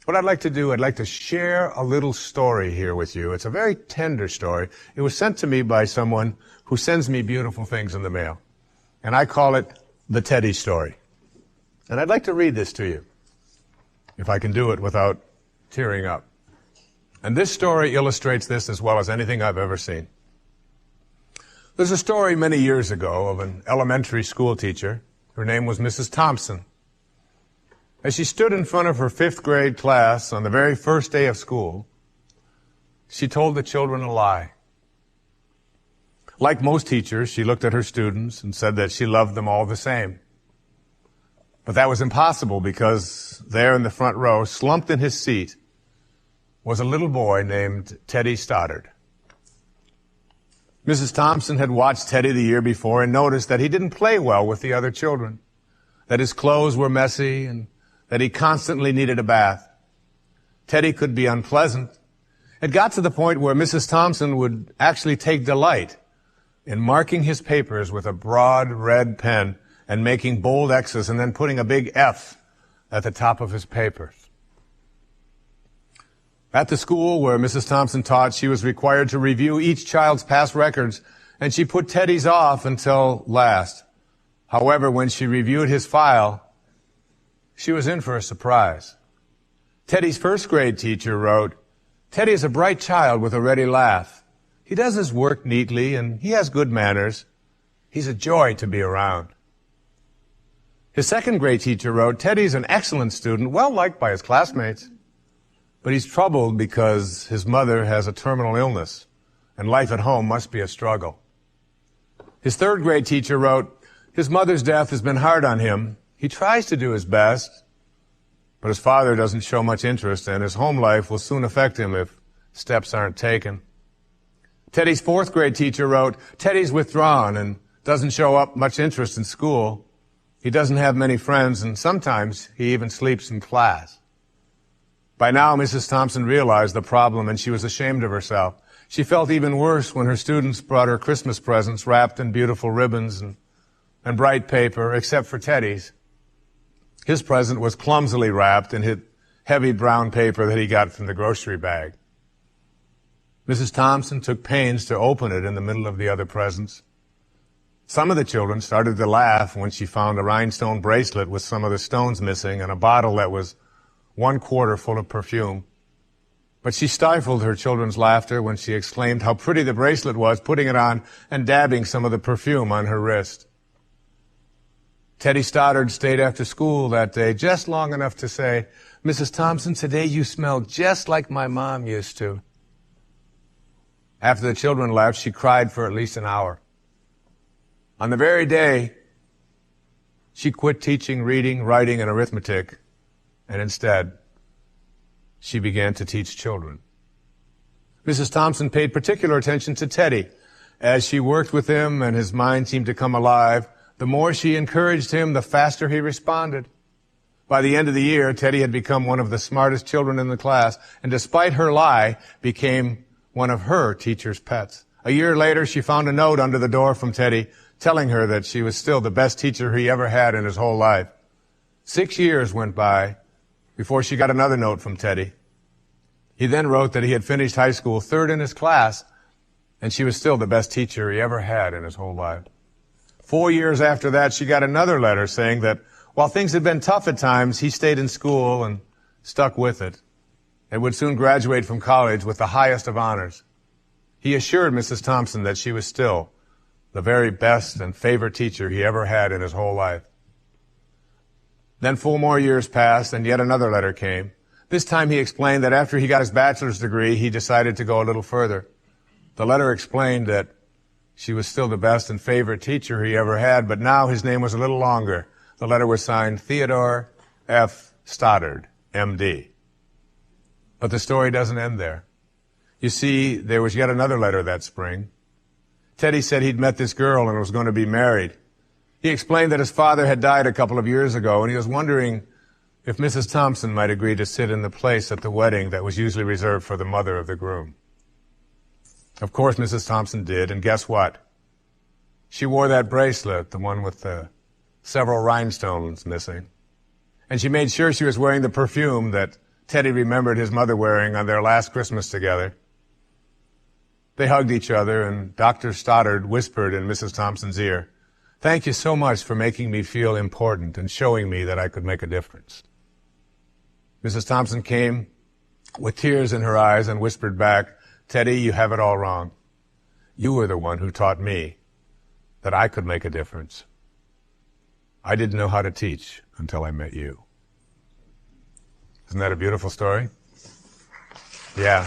What I'd like to do, I'd like to share a little story here with you. It's a very tender story. It was sent to me by someone who sends me beautiful things in the mail. And I call it the Teddy story. And I'd like to read this to you, if I can do it without tearing up. And this story illustrates this as well as anything I've ever seen. There's a story many years ago of an elementary school teacher. Her name was Mrs. Thompson. As she stood in front of her 5th grade class on the very first day of school, she told the children a lie. Like most teachers, she looked at her students and said that she loved them all the same. But that was impossible because there in the front row, slumped in his seat, was a little boy named Teddy Stoddard. Mrs. Thompson had watched Teddy the year before and noticed that he didn't play well with the other children, that his clothes were messy and that he constantly needed a bath. Teddy could be unpleasant. It got to the point where Mrs. Thompson would actually take delight in marking his papers with a broad red pen and making bold X's and then putting a big F at the top of his papers. At the school where Mrs. Thompson taught, she was required to review each child's past records, and she put Teddy's off until last. However, when she reviewed his file, she was in for a surprise. Teddy's 1st grade teacher wrote, "Teddy is a bright child with a ready laugh. He does his work neatly and he has good manners. He's a joy to be around." His 2nd grade teacher wrote, "Teddy's an excellent student, well liked by his classmates. But he's troubled because his mother has a terminal illness and life at home must be a struggle." His 3rd grade teacher wrote, "His mother's death has been hard on him. He tries to do his best, but his father doesn't show much interest, and his home life will soon affect him if steps aren't taken." Teddy's 4th grade teacher wrote, "Teddy's withdrawn and doesn't show up much interest in school. He doesn't have many friends, and sometimes he even sleeps in class." By now, Mrs. Thompson realized the problem, and she was ashamed of herself. She felt even worse when her students brought her Christmas presents wrapped in beautiful ribbons and bright paper, except for Teddy's. His present was clumsily wrapped in heavy brown paper that he got from the grocery bag. Mrs. Thompson took pains to open it in the middle of the other presents. Some of the children started to laugh when she found a rhinestone bracelet with some of the stones missing and a bottle that was 1/4 full of perfume. But she stifled her children's laughter when she exclaimed how pretty the bracelet was, putting it on and dabbing some of the perfume on her wrist. Teddy Stoddard stayed after school that day just long enough to say, "Mrs. Thompson, today you smell just like my mom used to." After the children left, she cried for at least an hour. On the very day, she quit teaching reading, writing, and arithmetic, and instead, she began to teach children. Mrs. Thompson paid particular attention to Teddy. As she worked with him and his mind seemed to come alive, the more she encouraged him, the faster he responded. By the end of the year, Teddy had become one of the smartest children in the class, and despite her lie, became one of her teacher's pets. A year later, she found a note under the door from Teddy telling her that she was still the best teacher he ever had in his whole life. 6 years went by before she got another note from Teddy. He then wrote that he had finished high school 3rd in his class, and she was still the best teacher he ever had in his whole life. 4 years after that, she got another letter saying that while things had been tough at times, he stayed in school and stuck with it and would soon graduate from college with the highest of honors. He assured Mrs. Thompson that she was still the very best and favorite teacher he ever had in his whole life. Then 4 more years passed, and yet another letter came. This time he explained that after he got his bachelor's degree, he decided to go a little further. The letter explained that she was still the best and favorite teacher he ever had, but now his name was a little longer. The letter was signed Theodore F. Stoddard, M.D. But the story doesn't end there. You see, there was yet another letter that spring. Teddy said he'd met this girl and was going to be married. He explained that his father had died a couple of years ago, and he was wondering if Mrs. Thompson might agree to sit in the place at the wedding that was usually reserved for the mother of the groom. Of course, Mrs. Thompson did, and guess what? She wore that bracelet, the one with the several rhinestones missing. And she made sure she was wearing the perfume that Teddy remembered his mother wearing on their last Christmas together. They hugged each other, and Dr. Stoddard whispered in Mrs. Thompson's ear, "Thank you so much for making me feel important and showing me that I could make a difference." Mrs. Thompson came with tears in her eyes and whispered back, "Teddy, you have it all wrong. You were the one who taught me that I could make a difference. I didn't know how to teach until I met you." Isn't that a beautiful story? Yeah.